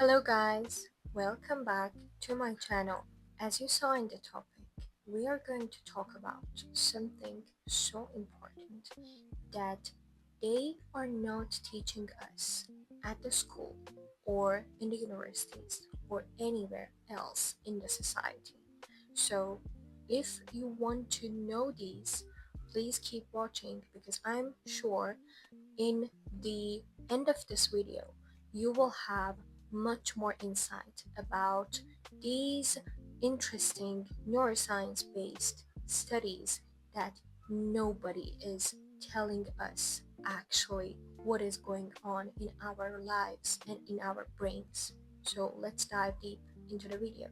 Hello guys, welcome back to my channel. As you saw in the topic, we are going to talk about something so important that they are not teaching us at the school or in the universities or anywhere else in the society. So if you want to know these, please keep watching because I'm sure in the end of this video, you will have much more insight about these interesting neuroscience based studies that nobody is telling us actually what is going on in our lives and in our brains. So let's dive deep into the video.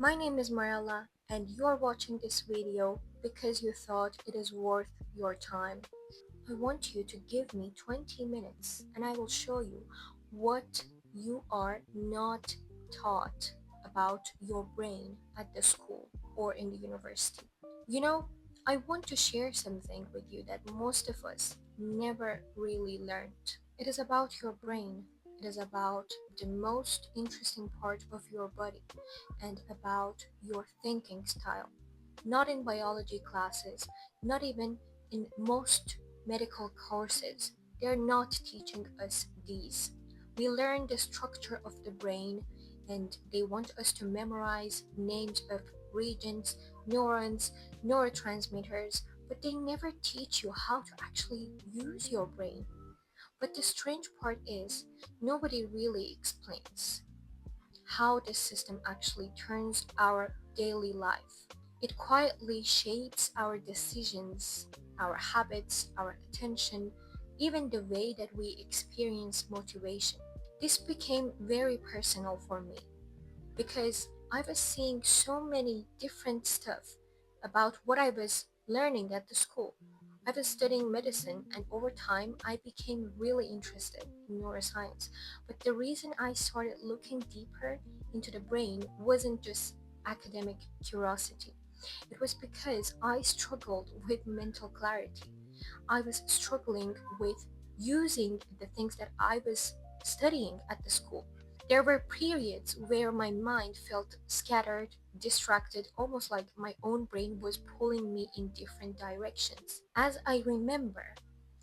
My name is Marella, and you are watching this video because you thought it is worth your time. I want you to give me 20 minutes and I will show you what you are not taught about your brain at the school or in the university. You know, I want to share something with you that most of us never really learned. It is about your brain. It is about the most interesting part of your body and about your thinking style. Not in biology classes, not even in most medical courses. They're not teaching us these. We learn the structure of the brain and they want us to memorize names of regions, neurons, neurotransmitters, but they never teach you how to actually use your brain. But the strange part is, nobody really explains how this system actually turns our daily life. It quietly shapes our decisions, our habits, our attention, even the way that we experience motivation. This became very personal for me because I was seeing so many different stuff about what I was learning at the school. I was studying medicine, and over time, I became really interested in neuroscience. But the reason I started looking deeper into the brain wasn't just academic curiosity, it was because I struggled with mental clarity. I was struggling with using the things that I was studying at the school. There were periods where my mind felt scattered, distracted, almost like my own brain was pulling me in different directions. As I remember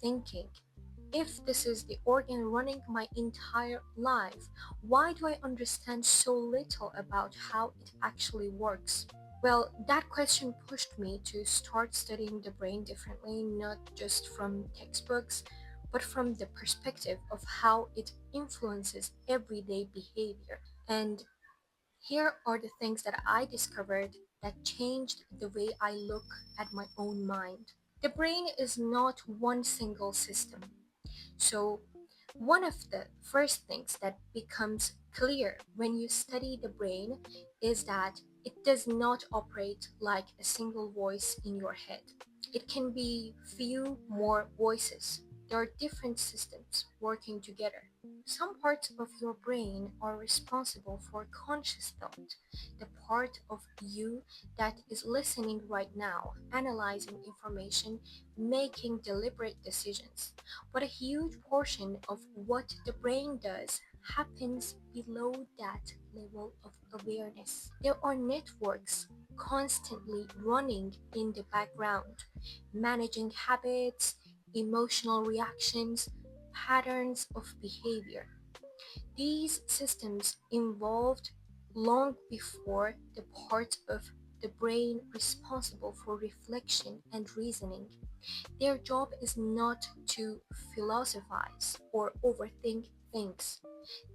thinking, if this is the organ running my entire life, why do I understand so little about how it actually works? Well, that question pushed me to start studying the brain differently, not just from textbooks, but from the perspective of how it influences everyday behavior. And here are the things that I discovered that changed the way I look at my own mind. The brain is not one single system. So, one of the first things that becomes clear when you study the brain is that it does not operate like a single voice in your head. It can be few more voices. There are different systems working together. Some parts of your brain are responsible for conscious thought, the part of you that is listening right now, analyzing information, making deliberate decisions. But a huge portion of what the brain does happens below that level of awareness. There are networks constantly running in the background, managing habits, emotional reactions, patterns of behavior. These systems evolved long before the part of the brain responsible for reflection and reasoning. Their job is not to philosophize or overthink things.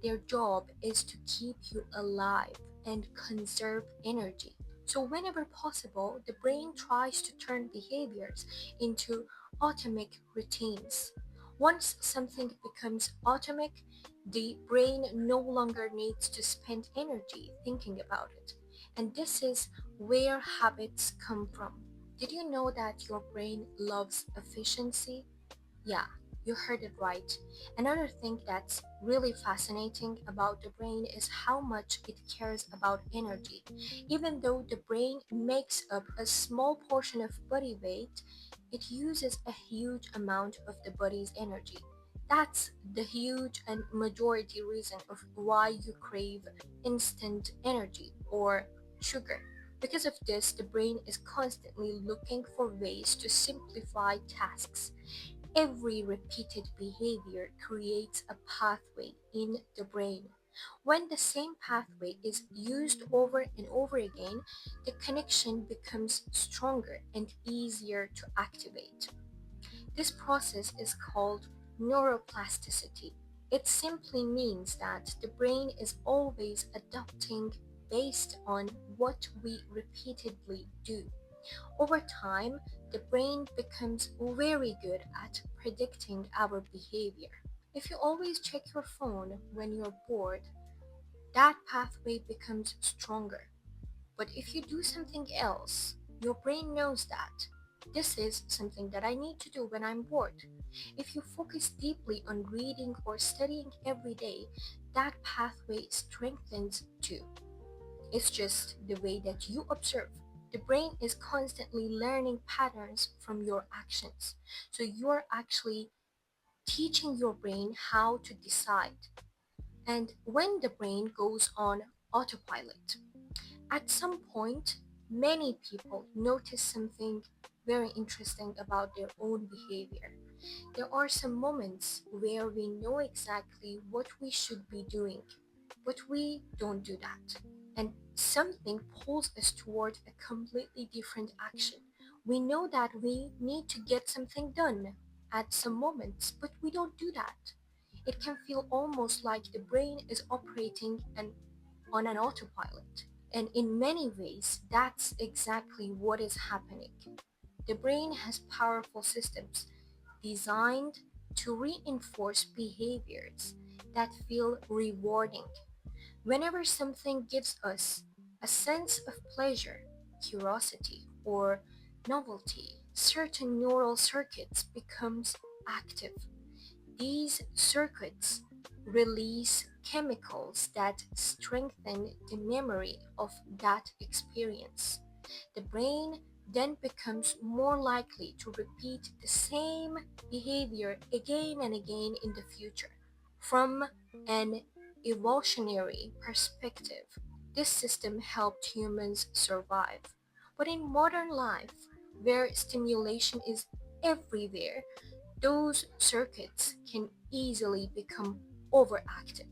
Their job is to keep you alive and conserve energy. So, whenever possible, the brain tries to turn behaviors into automatic routines. Once something becomes automatic, the brain no longer needs to spend energy thinking about it. And this is where habits come from. Did you know that your brain loves efficiency? Yeah, You heard it right. Another thing that's really fascinating about the brain is how much it cares about energy. Even though the brain makes up a small portion of body weight, it uses a huge amount of the body's energy. That's the huge and majority reason of why you crave instant energy or sugar. Because of this, the brain is constantly looking for ways to simplify tasks. Every repeated behavior creates a pathway in the brain. When the same pathway is used over and over again, the connection becomes stronger and easier to activate. This process is called neuroplasticity. It simply means that the brain is always adapting based on what we repeatedly do. Over time, the brain becomes very good at predicting our behavior. If you always check your phone when you're bored, that pathway becomes stronger. But if you do something else, your brain knows that this is something that I need to do when I'm bored. If you focus deeply on reading or studying every day, that pathway strengthens too. It's just the way that you observe. The brain is constantly learning patterns from your actions. So you're actually teaching your brain how to decide. And when the brain goes on autopilot, at some point, many people notice something very interesting about their own behavior. There are some moments where we know exactly what we should be doing, but we don't do that. And something pulls us toward a completely different action. We know that we need to get something done at some moments, but we don't do that. It can feel almost like the brain is operating on an autopilot. And in many ways, that's exactly what is happening. The brain has powerful systems designed to reinforce behaviors that feel rewarding. Whenever something gives us a sense of pleasure, curiosity, or novelty, certain neural circuits becomes active. These circuits release chemicals that strengthen the memory of that experience. The brain then becomes more likely to repeat the same behavior again and again in the future. From an evolutionary perspective, this system helped humans survive. But in modern life, where stimulation is everywhere, those circuits can easily become overactive.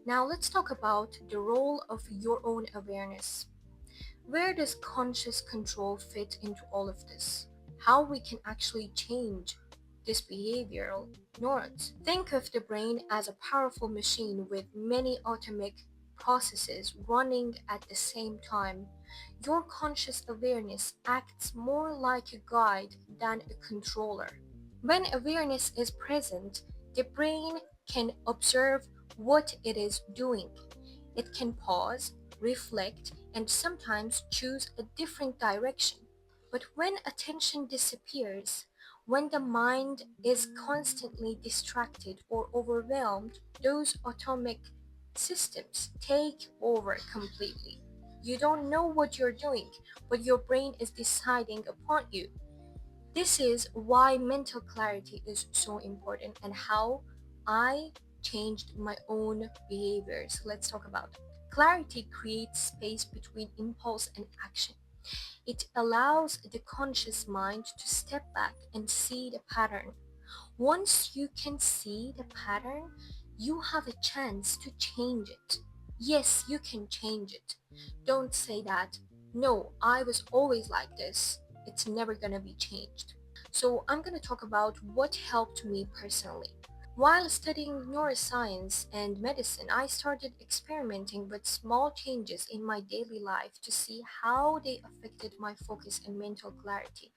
Now, let's talk about the role of your own awareness. Where does conscious control fit into all of this? How we can actually change this behavioral neurons? Think of the brain as a powerful machine with many atomic processes running at the same time. Your conscious awareness acts more like a guide than a controller. When awareness is present, the brain can observe what it is doing. It can pause, reflect, and sometimes choose a different direction. But when attention disappears, when the mind is constantly distracted or overwhelmed, those atomic systems take over completely. You don't know what you're doing, but your brain is deciding upon you. This is why mental clarity is so important and how I changed my own behaviors. Let's talk about it. Clarity creates space between impulse and action. It allows the conscious mind to step back and see the pattern. Once you can see the pattern, you have a chance to change it. Yes, you can change it. Don't say that, no, I was always like this. It's never gonna be changed. So, I'm gonna talk about what helped me personally. While studying neuroscience and medicine, I started experimenting with small changes in my daily life to see how they affected my focus and mental clarity.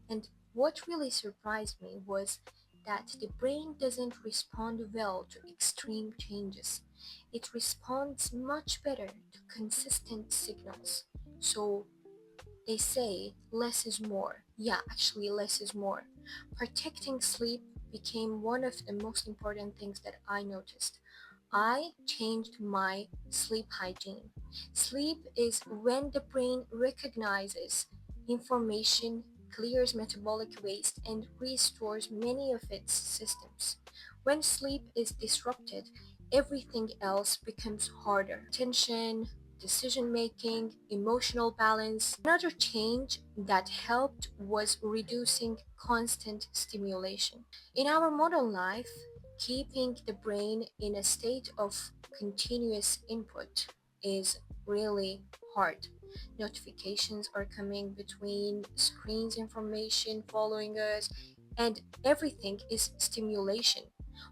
And what really surprised me was that the brain doesn't respond well to extreme changes. It responds much better to consistent signals. So they say less is more. Yeah, actually, less is more. Protecting sleep became one of the most important things that I noticed. I changed my sleep hygiene. Sleep is when the brain recognizes information, clears metabolic waste, and restores many of its systems. When sleep is disrupted, everything else becomes harder. Attention, decision making, emotional balance. Another change that helped was reducing constant stimulation. In our modern life, keeping the brain in a state of continuous input is really hard. Notifications are coming between screens, information following us, and everything is stimulation.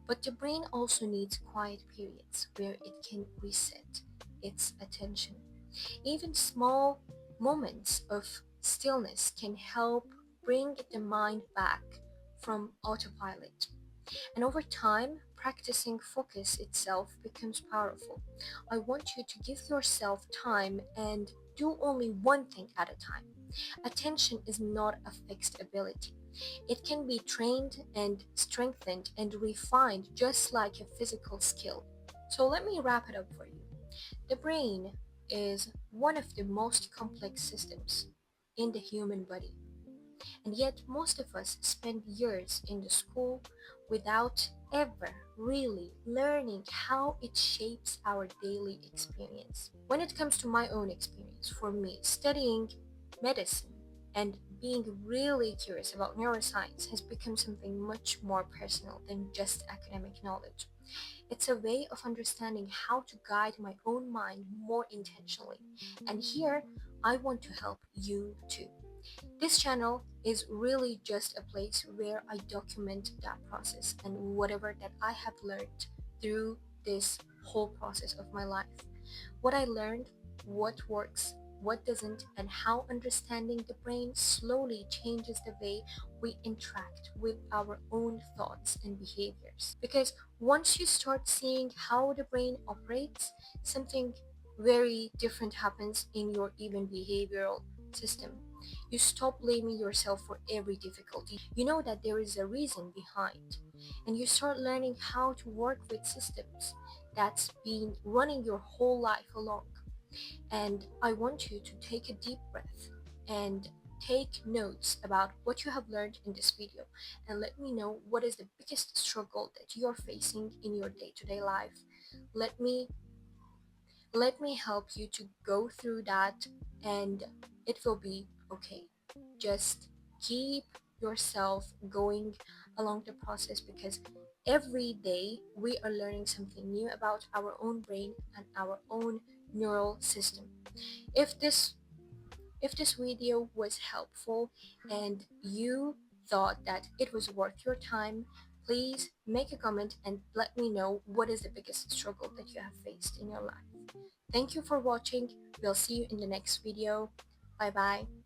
But the brain also needs quiet periods where it can reset its attention. Even small moments of stillness can help bring the mind back from autopilot. And over time, practicing focus itself becomes powerful. I want you to give yourself time and do only one thing at a time. Attention is not a fixed ability. It can be trained and strengthened and refined just like a physical skill. So let me wrap it up for you. The brain is one of the most complex systems in the human body. And yet, most of us spend years in the school without ever really learning how it shapes our daily experience. When it comes to my own experience, for me, studying medicine and being really curious about neuroscience has become something much more personal than just academic knowledge. It's a way of understanding how to guide my own mind more intentionally. And here, I want to help you too. This channel is really just a place where I document that process and whatever that I have learned through this whole process of my life. What I learned, what works, what doesn't, and how understanding the brain slowly changes the way we interact with our own thoughts and behaviors. Because once you start seeing how the brain operates, something very different happens in your even behavioral system. You stop blaming yourself for every difficulty. You know that there is a reason behind, and you start learning how to work with systems that's been running your whole life along. And I want you to take a deep breath and take notes about what you have learned in this video and let me know what is the biggest struggle that you're facing in your day-to-day life. Let me let me help you to go through that, and it will be okay. Just keep yourself going along the process because every day we are learning something new about our own brain and our own neural system. If this video was helpful and you thought that it was worth your time, please make a comment and let me know what is the biggest struggle that you have faced in your life. Thank you for watching. We'll see you in the next video. Bye bye.